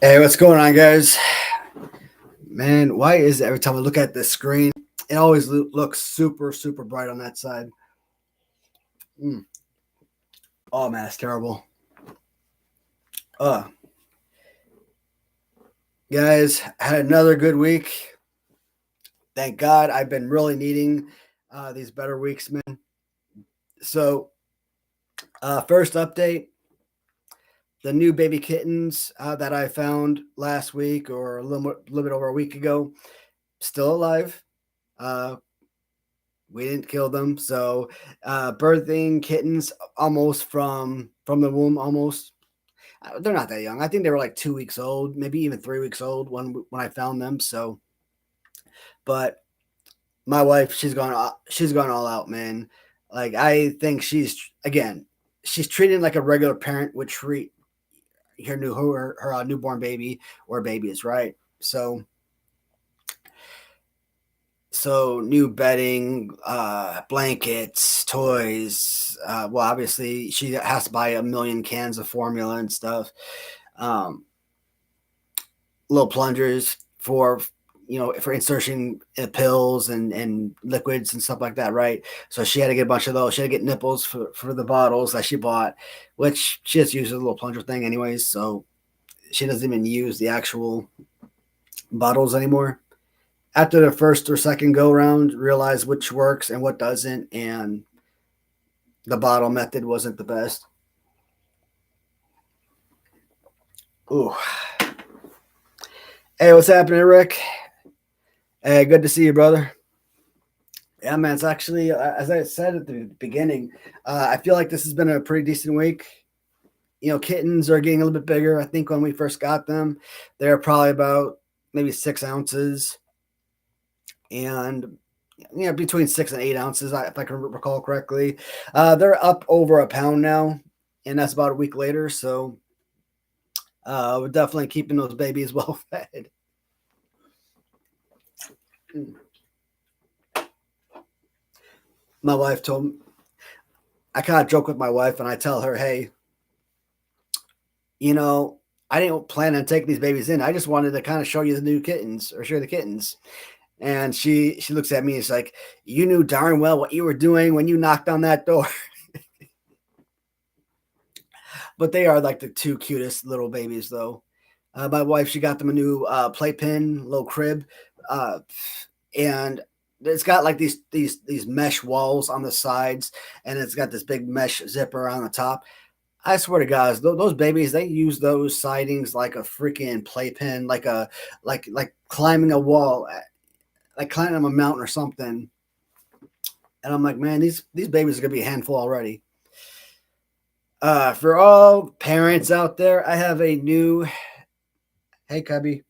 Hey, what's going on, guys? Man, why is it every time I look at this screen, it always looks super, super bright on that side? Mm. Oh man, it's terrible. Uh, guys, had another good week. Thank God. I've been really needing these better weeks, man. So, first update: the new baby kittens that I found last week, or little bit over a week ago, still alive. Uh, we didn't kill them, so birthing kittens almost from the womb, almost. They're not that young. I think they were like 2 weeks old, maybe even 3 weeks old when I found them. So, but my wife, she's gone all out, man. Like, I think she's treating like a regular parent would treat her newborn baby or babies, right? So new bedding, blankets, toys. Well, obviously she has to buy a million cans of formula and stuff. Um, little plungers for insertion pills and liquids and stuff like that, right? So she had to get a bunch of those. She had to get nipples for the bottles that she bought, which she just uses a little plunger thing anyways. So she doesn't even use the actual bottles anymore. After the first or second go round, realize which works and what doesn't, and the bottle method wasn't the best. Ooh. Hey, what's happening, Rick? Hey, good to see you, brother. Yeah, man, it's actually, as I said at the beginning, I feel like this has been a pretty decent week. Kittens are getting a little bit bigger. I think when we first got them, they're probably about maybe 6 ounces. And between 6 and 8 ounces, if I can recall correctly. They're up over a pound now, and that's about a week later. So we're definitely keeping those babies well fed. My wife told me, I kind of joke with my wife and I tell her, hey, you know, I didn't plan on taking these babies in. I just wanted to kind of show you the new kittens or show you the kittens. And she looks at me and she's like, you knew darn well what you were doing when you knocked on that door. But they are like the two cutest little babies, though. My wife, she got them a new playpen, little crib, uh, and it's got like these mesh walls on the sides, and it's got this big mesh zipper on the top. I swear to God, those babies, they use those sidings like a freaking playpen, like climbing a wall, like climbing a mountain or something. And I'm like, man, these babies are gonna be a handful already. For all parents out there, I have a new. Hey, Cubby.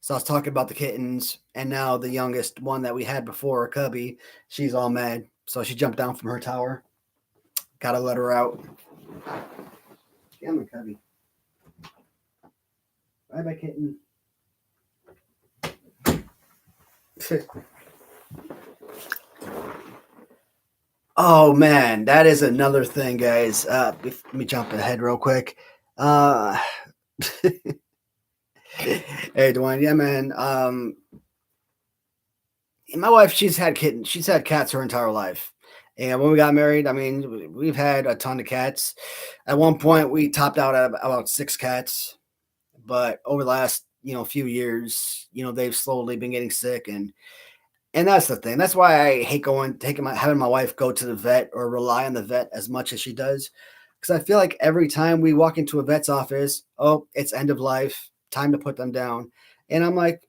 So I was talking about the kittens, and now the youngest one that we had before, Cubby, she's all mad. So she jumped down from her tower. Gotta let her out. Come on, Cubby. Bye bye, kitten. Oh man, that is another thing, guys. Let me jump ahead real quick. Uh, hey, Dwayne. Yeah, man. My wife, she's had kittens. She's had cats her entire life. And when we got married, I mean, we've had a ton of cats. At one point, we topped out at about 6 cats, but over the last few years, they've slowly been getting sick, and that's the thing. That's why I hate having my wife go to the vet or rely on the vet as much as she does, because I feel like every time we walk into a vet's office, oh, it's end of life, time to put them down, and I'm like,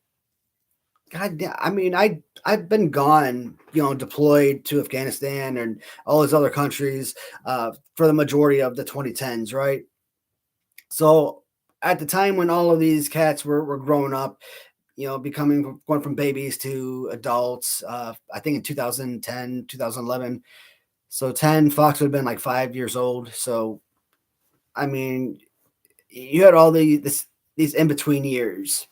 God damn, I mean, I've been gone, deployed to Afghanistan and all these other countries for the majority of the 2010s, right? So at the time when all of these cats were growing up, going from babies to adults, I think in 2010, 2011. So 10, Fox would have been like 5 years old. So, I mean, you had all these in between years,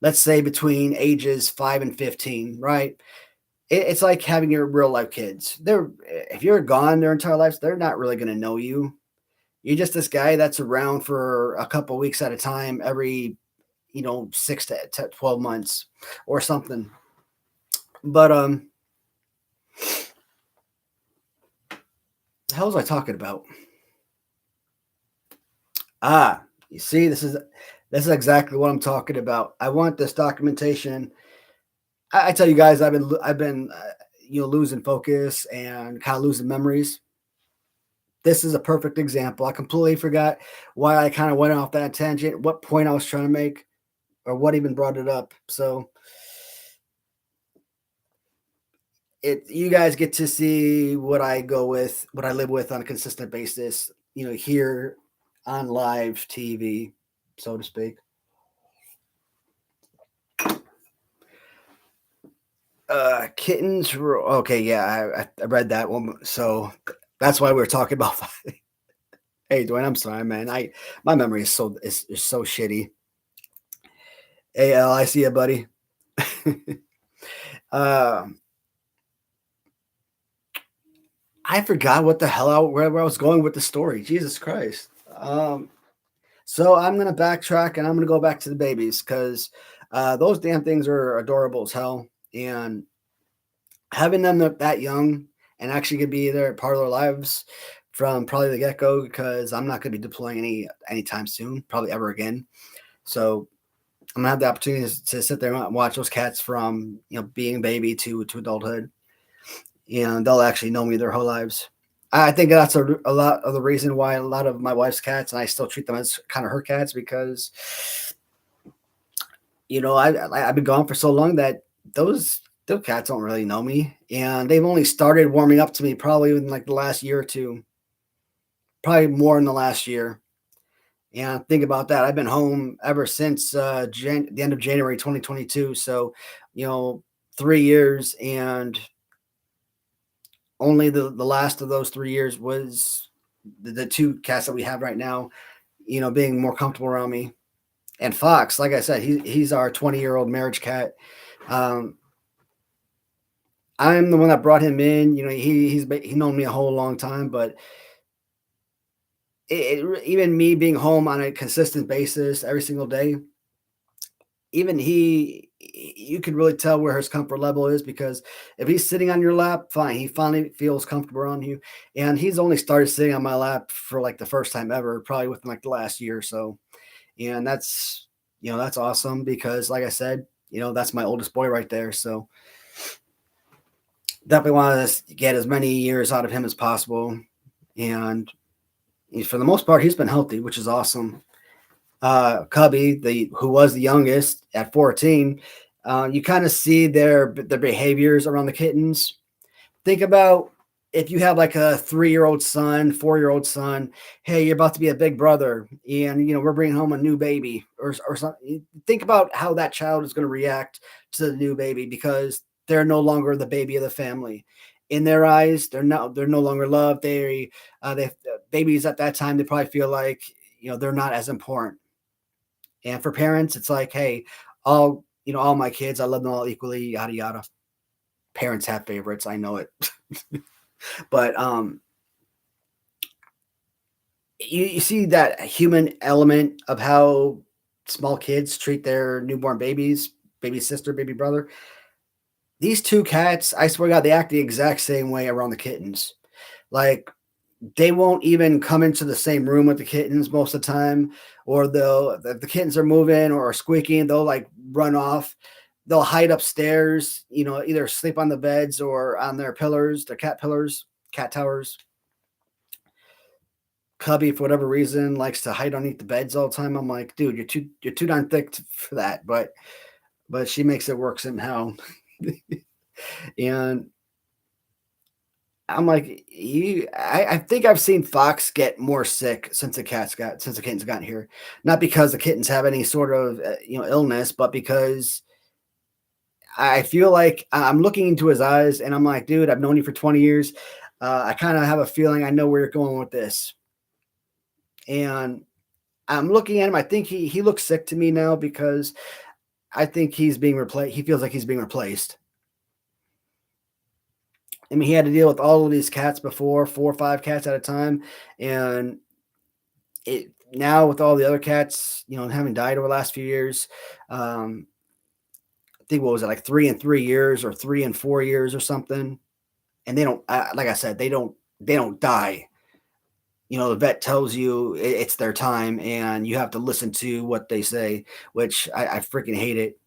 let's say between ages 5 and 15, right? It's like having your real life kids. If you're gone their entire lives, they're not really going to know you. You're just this guy that's around for a couple weeks at a time, every 6 to 12 months or something. But the hell was I talking about? Ah, you see, this is exactly what I'm talking about. I want this documentation. I tell you guys, I've been losing focus and kind of losing memories. This is a perfect example. I completely forgot why I kind of went off that tangent, what point I was trying to make, or what even brought it up. So you guys get to see what I go with, what I live with on a consistent basis, here on live TV, so to speak. Kittens. Okay, yeah, I read that one. So that's why we were talking about. Hey, Dwayne, I'm sorry, man. My memory is so shitty. Hey, Al, I see you, buddy. uh, I forgot what the hell where I was going with the story. Jesus Christ. So I'm gonna backtrack and I'm gonna go back to the babies because those damn things are adorable as hell, and having them that young and actually could be there part of their lives from probably the get go because I'm not gonna be deploying anytime soon, probably ever again. So I'm gonna have the opportunity to sit there and watch those cats from being a baby to adulthood, and they'll actually know me their whole lives. I think that's a lot of the reason why a lot of my wife's cats, and I still treat them as kind of her cats because I've been gone for so long that those cats don't really know me, and they've only started warming up to me probably in like the last year or two, probably more in the last year. And think about that. I've been home ever since the end of January 2022. So, you know, 3 years, and only the last of those 3 years was the two cats that we have right now, being more comfortable around me. And Fox, like I said, he's our 20-year-old marriage cat. Um, I'm the one that brought him in. He's known me a whole long time, but even me being home on a consistent basis every single day, even you could really tell where his comfort level is because if he's sitting on your lap, fine, he finally feels comfortable around you. And he's only started sitting on my lap for like the first time ever, probably within like the last year or so. And that's awesome because, like I said, that's my oldest boy right there. So definitely want to get as many years out of him as possible. And for the most part, he's been healthy, which is awesome. Cubby, who was the youngest at 14, you kind of see their behaviors around the kittens. Think about if you have like a 3-year-old son, 4-year-old son. Hey, you're about to be a big brother, and we're bringing home a new baby or something. Think about how that child is going to react to the new baby because they're no longer the baby of the family. In their eyes, they're no longer loved. They babies at that time, they probably feel like they're not as important. And for parents, it's like, hey, all my kids, I love them all equally, yada yada. Parents have favorites, I know it. But you see that human element of how small kids treat their newborn babies, baby sister, baby brother. These two cats, I swear to God, they act the exact same way around the kittens. Like they won't even come into the same room with the kittens most of the time, or if the kittens are moving or squeaking, they'll like run off. They'll hide upstairs, either sleep on the beds or on their pillars, their cat pillars, cat towers. Cubby, for whatever reason, likes to hide underneath the beds all the time. I'm like, dude, you're too darn thick for that, but she makes it work somehow. And I'm like, I think I've seen Fox get more sick since the kittens got here. Not because the kittens have any sort of illness, but because I feel like I'm looking into his eyes and I'm like, dude, I've known you for 20 years. I kind of have a feeling I know where you're going with this. And I'm looking at him. I think he looks sick to me now because I think he's being replaced. He feels like he's being replaced. I mean, he had to deal with all of these cats before, 4 or 5 cats at a time, and it now with all the other cats, having died over the last few years, um, I think what was it like 3 and 3 years or 3 and 4 years or something, and they don't, like I said, they don't die. The vet tells you it's their time, and you have to listen to what they say, which I freaking hate it.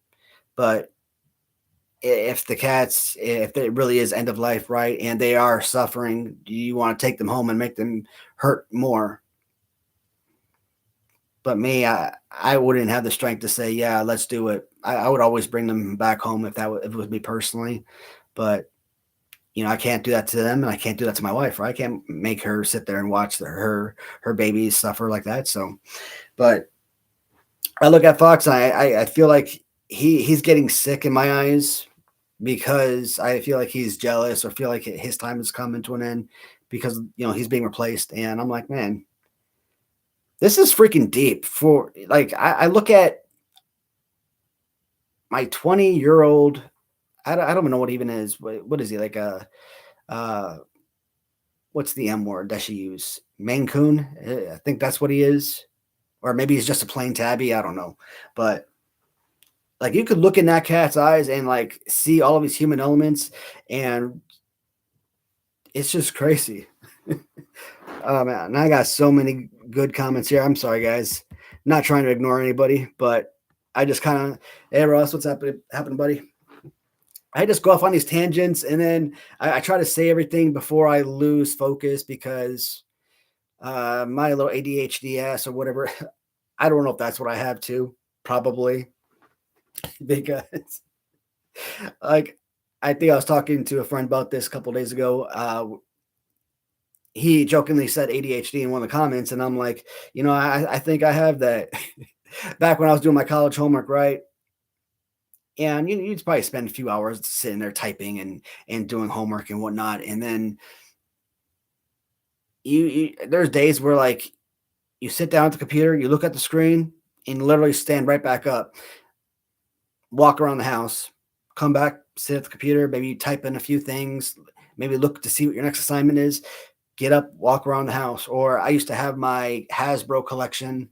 But if it really is end of life, right, and they are suffering, do you want to take them home and make them hurt more? But me, I wouldn't have the strength to say, yeah, let's do it. I would always bring them back home if it was me personally. But I can't do that to them, and I can't do that to my wife. Right? I can't make her sit there and watch her babies suffer like that. So, but I look at Fox, and I feel like he's getting sick in my eyes because I feel like he's jealous or feel like his time is coming to an end because he's being replaced, and I'm like, man, this is freaking deep. For like, I look at my 20-year-old. I don't even know what even is. What is he like? Uh, what's the M word that she use? Maine Coon. I think that's what he is, or maybe he's just a plain tabby. I don't know, but like you could look in that cat's eyes and like see all of his human elements, and it's just crazy. Oh man, and I got so many good comments here. I'm sorry, guys. Not trying to ignore anybody, but I just kind of, hey Ross, what's happening, buddy? I just go off on these tangents, and then I try to say everything before I lose focus because my little ADHD ass or whatever. I don't know if that's what I have too. Probably because like I think I was talking to a friend about this a couple days ago. He jokingly said ADHD in one of the comments, and I'm like, I think I have that. Back when I was doing my college homework, right? And you'd probably spend a few hours sitting there typing and doing homework and whatnot, and then there's days where like you sit down at the computer, you look at the screen, and literally stand right back up, walk around the house, come back, sit at the computer, maybe type in a few things, maybe look to see what your next assignment is, get up, walk around the house. Or I used to have my Hasbro collection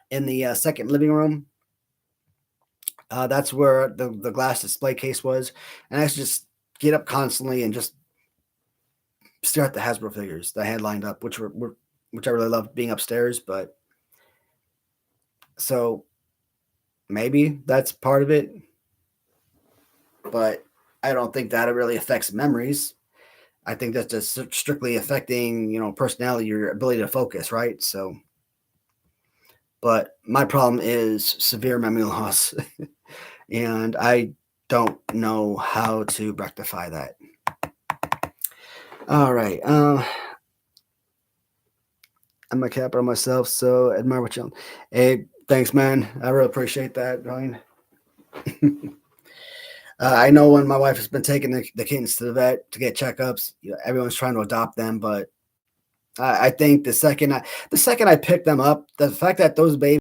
in the second living room. That's where the glass display case was. And I used to just get up constantly and just stare at the Hasbro figures that I had lined up, which I really loved being upstairs. But so maybe that's part of it. But I don't think that it really affects memories. I think that's just strictly affecting, personality, your ability to focus, right? So, but my problem is severe memory loss, and I don't know how to rectify that. All right. I'm a capper myself, so admire what you. Hey, thanks, man. I really appreciate that, Ryan. I know when my wife has been taking the kittens to the vet to get checkups, everyone's trying to adopt them, but I think the second I pick them up, the fact that those babies